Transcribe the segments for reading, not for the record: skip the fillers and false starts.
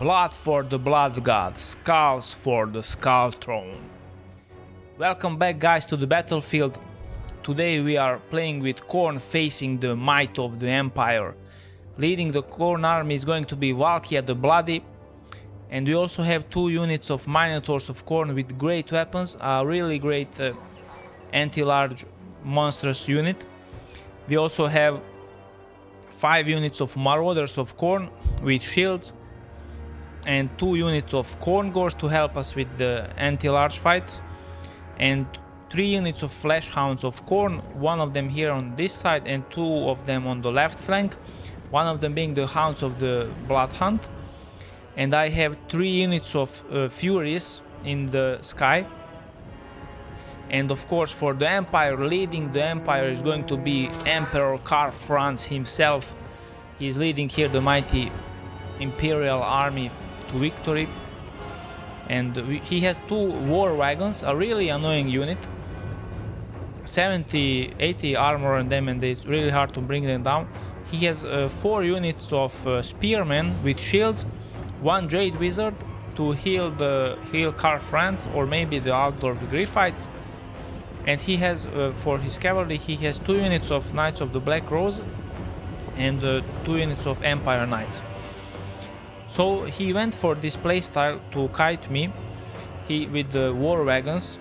Blood for the Blood God, Skulls for the Skull Throne. Welcome back, guys, to the battlefield. Today we are playing with Khorne facing the might of the Empire. Leading the Khorne army is going to be Valkia the Bloody. And we also have 2 units of MINOTAURS of Khorne with great weapons, a really great anti-large monstrous unit. We also have 5 units of Marauders of Khorne with shields and 2 units of Khorne Gores to help us with the anti-large fight, and 3 units of Flesh Hounds of Khorne, one of them here on this side and 2 of them on the left flank, one of them being the Hounds of the Blood Hunt. And I have 3 units of Furies in the sky. And of course, for the Empire, leading the Empire is going to be Emperor Khorne himself. He is leading here the mighty Imperial army to victory. And he has 2 war wagons, a really annoying unit. 70-80 armor on them, and it's really hard to bring them down. He has 4 units of spearmen with shields, 1 Jade Wizard to heal Khorne or maybe the Altdorf Griffites. And he has, for his cavalry, he has 2 units of Knights of the Black Rose and 2 units of Empire Knights. So he went for this playstyle to kite me with the war wagons,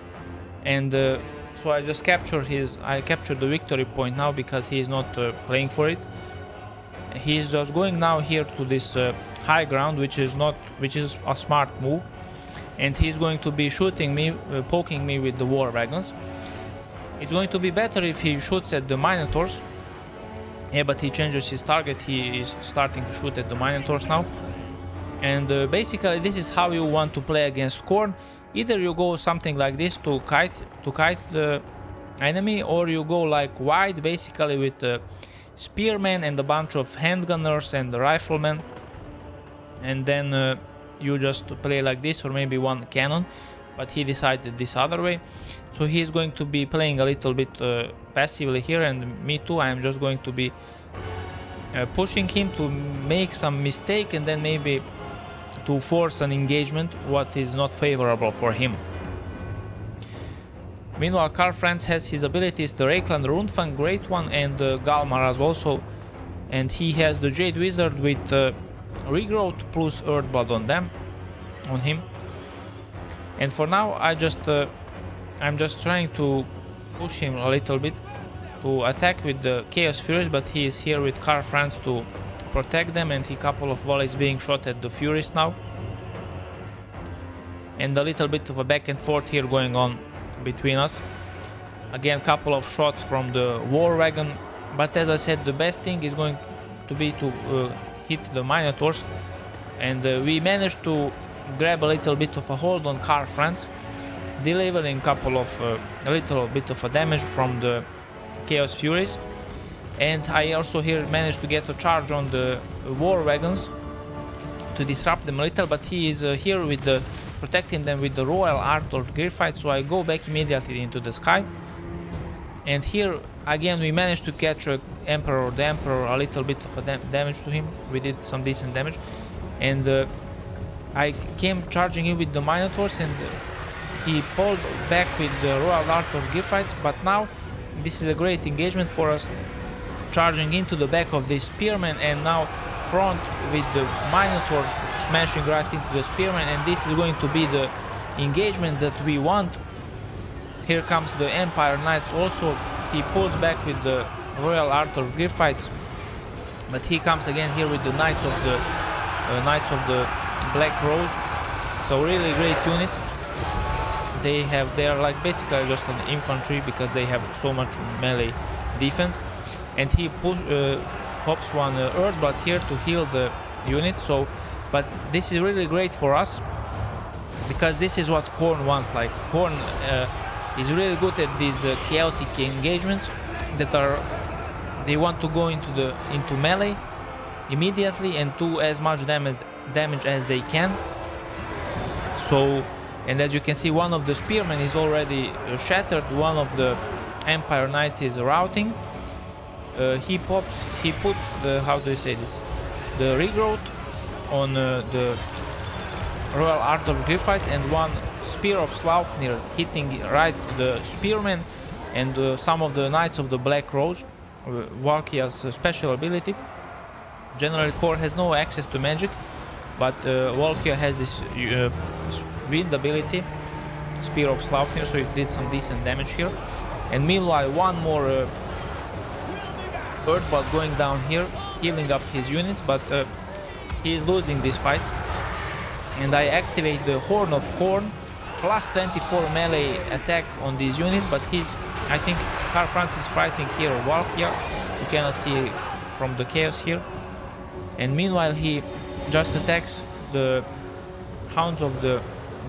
and so I just captured the victory point now because he is not playing for it. He's just going now here to this high ground, which is a smart move, and he's going to be shooting me, poking me with the war wagons. It's going to be better if he shoots at the MINOTAURS. Yeah, but he changes his target. He is starting to shoot at the MINOTAURS now. And basically this is how you want to play against Khorne. Either you go something like this to kite the enemy, or you go like wide, basically with spearmen and a bunch of handgunners and riflemen, and then you just play like this, or maybe 1 cannon. But he decided this other way, so he's going to be playing a little bit passively here, and me too. I am just going to be pushing him to make some mistake and then maybe to force an engagement what is not favorable for him. Meanwhile, Khorne has his abilities, the Reikland Runefang, great one, and Galmaraz also, and he has the Jade Wizard with Regrowth plus Earthblood on him. And for now, I'm just trying to push him a little bit to attack with the Chaos Furies, but he is here with Khorne to protect them, and he couple of volleys being shot at the Furies now. And a little bit of a back and forth here going on between us. Again, couple of shots from the war wagon, but as I said, the best thing is going to be to hit the MINOTAURS, and we managed to grab a little bit of a hold on Khorne, delivering a little bit of a damage from the Chaos Furies. And I also here managed to get a charge on the war wagons to disrupt them a little, but he is here with protecting them with the Royal Altdorf Griffites, so I go back immediately into the sky. And here again we managed to catch the Emperor a little bit of a damage to him. We did some decent damage, and I came charging in with the MINOTAURS, and he pulled back with the Royal Altdorf Griffites. But now this is a great engagement for us, charging into the back of the spearmen, and now front with the MINOTAURS smashing right into the spearmen, and this is going to be the engagement that we want. Here comes the Empire Knights also. He pulls back with the Royal Altdorf Griffites, but he comes again here with the Knights of the Black Rose. So really great unit. They are like basically just an infantry because they have so much melee defense. And he pops 1 Earthblood here to heal the unit. So, but this is really great for us because this is what Khorne wants. Like Khorne is really good at these chaotic engagements that they want to go into melee immediately and do as much damage as they can. So, and as you can see, one of the spearmen is already shattered. One of the Empire Knight is routing. He puts the, how do you say this, the regrowth on the Royal Art of Griffiths and one Spear of Sleipnir hitting right the Spearman and some of the Knights of the Black Rose, Valkia's special ability. Generally, Khorne has no access to magic, but Valkia has this wind ability, Spear of Sleipnir, so it did some decent damage here. And meanwhile, one more Earthbolt going down here, healing up his units, but he is losing this fight. And I activate the Horn of Khorne, plus 24 melee attack on these units, but I think Karl Franz is fighting here Valkia, you cannot see from the chaos here. And meanwhile he just attacks the Hounds of the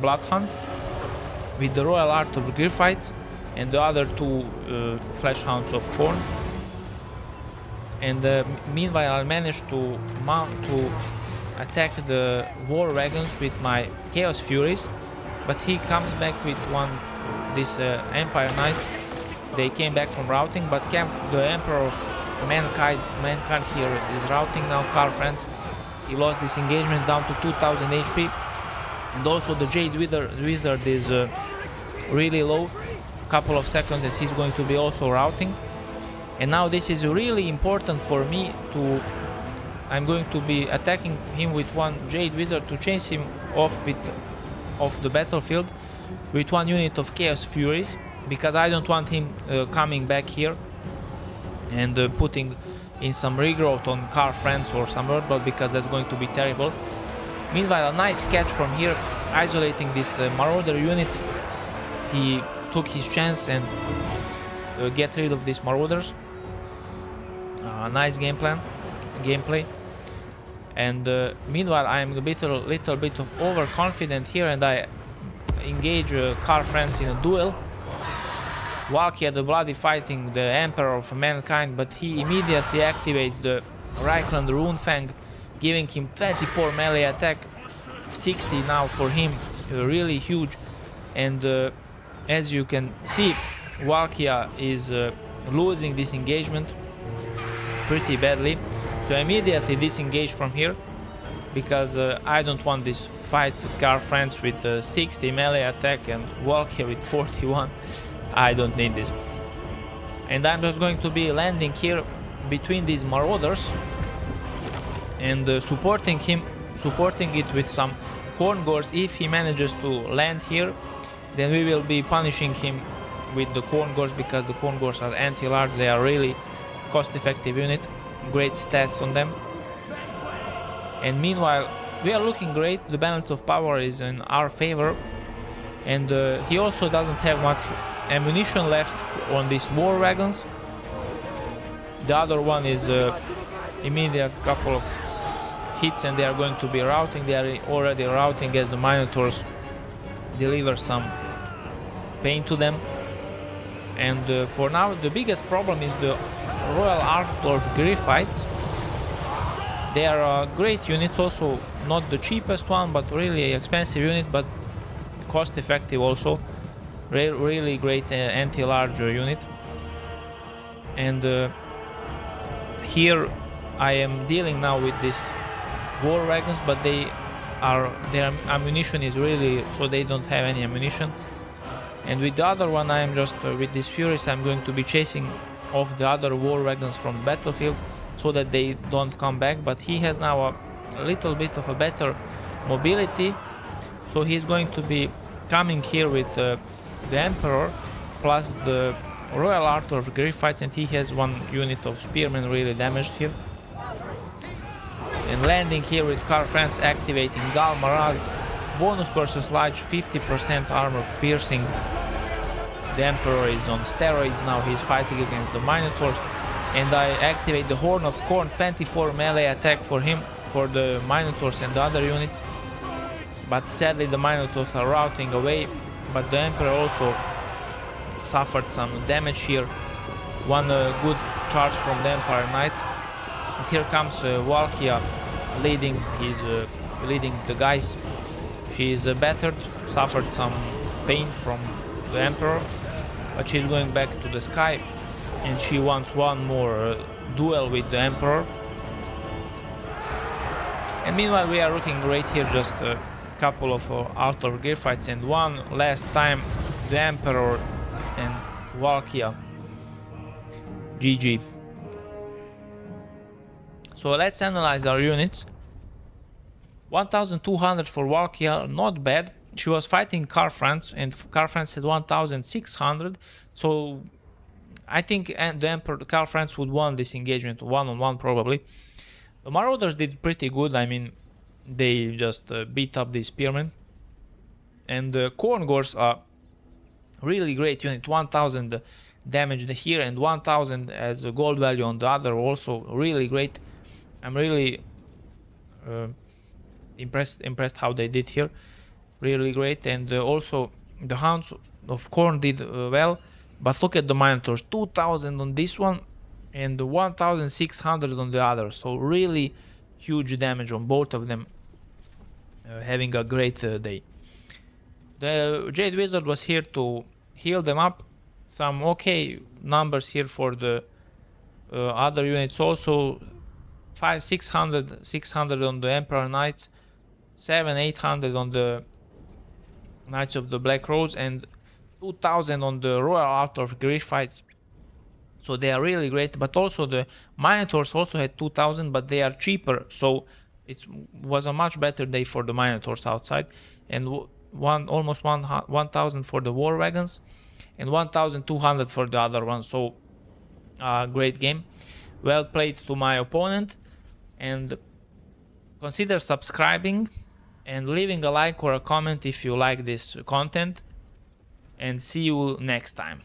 Bloodhunt with the Royal Art of Griffiths and the other two Flesh Hounds of Khorne. And meanwhile I managed to attack the War Wagons with my Chaos Furies, but he comes back with this Empire Knights. They came back from routing, but the Emperor of Mankind here is routing now. Karl Franz, he lost this engagement down to 2000 HP, and also the Jade Wizard is really low, couple of seconds as he's going to be also routing. And now this is really important for me I'm going to be attacking him with one Jade Wizard to chase him off the battlefield with one unit of Chaos Furies, because I don't want him coming back here and putting in some regrowth on Karl Franz or some Earthbolt, because that's going to be terrible. Meanwhile, a nice catch from here, isolating this Marauder unit. He took his chance and get rid of these Marauders. Nice gameplay. And meanwhile I am a little bit of overconfident here, and I engage Karl Franz in a duel. Valkia the Bloody fighting the Emperor of Mankind, but he immediately activates the Reichland Runefang, giving him 24 melee attack, 60 now for him, really huge. And as you can see, Valkia is losing this engagement pretty badly, so I immediately disengage from here, because I don't want this fight with Karl Franz with 60 melee attack and Valkia with 41. I don't need this. And I'm just going to be landing here between these Marauders and supporting it with some Khorne Gores. If he manages to land here, then we will be punishing him with the Khorne Gores, because the Khorne Gores are anti-large, they are really cost-effective unit, great stats on them. And meanwhile we are looking great, the balance of power is in our favor, and he also doesn't have much ammunition left on these War Wagons. The other one is immediate couple of hits and they are going to be routing. They are already routing as the Minotaurs deliver some pain to them. And for now the biggest problem is the Royal Art of Griffiths. They are great units, also not the cheapest one, but really expensive unit, but cost effective also. Really great anti-large unit. And here I am dealing now with these War Wagons, but their ammunition is really, so they don't have any ammunition. And with the other one I am just with these Furies I'm going to be chasing off the other War Wagons from the battlefield so that they don't come back, but he has now a little bit of a better mobility, so he's going to be coming here with the Emperor plus the Royal Art of Griffiths, and he has one unit of Spearmen really damaged here. And landing here with Karl Franz activating Gal Maraz, bonus versus large, 50% armor piercing. The Emperor is on steroids now, he's fighting against the Minotaurs, and I activate the Horn of Khorne, 24 melee attack for him, for the Minotaurs and the other units. But sadly the Minotaurs are routing away, but the Emperor also suffered some damage here. One good charge from the Empire Knights. And here comes Valkia leading the guys. She is battered, suffered some pain from the Emperor, but she's going back to the sky and she wants one more duel with the Emperor. And meanwhile we are looking great here, just couple of outdoor gear fights, and one last time the Emperor and Valkia. GG. So let's analyze our units. 1200 for Valkia, not bad. She was fighting Car France, and Car France had 1600. So I think the Emperor Car France would won this engagement one-on-one probably. The Marauders did pretty good. I mean, they just beat up the Spearmen. And the Khorne are really great unit. 1000 damage here and 1000 as a gold value on the other. Also really great. I'm really impressed how they did here. Really great. And also the Hounds of Khorne did well. But look at the Minotaurs. 2000 on this one and 1600 on the other. So really huge damage on both of them. Having a great day. The Jade Wizard was here to heal them up. Some okay numbers here for the other units also. 600 on the Emperor Knights, 800 on the Knights of the Black Rose, and 2000 on the Royal Art of Grief fights. So they are really great. But also the Minotaurs also had 2000, but they are cheaper. So it was a much better day for the Minotaurs outside, and almost 1000 for the War Wagons, and 1200 for the other one. So great game. Well played to my opponent. And consider subscribing and leaving a like or a comment if you like this content, and see you next time.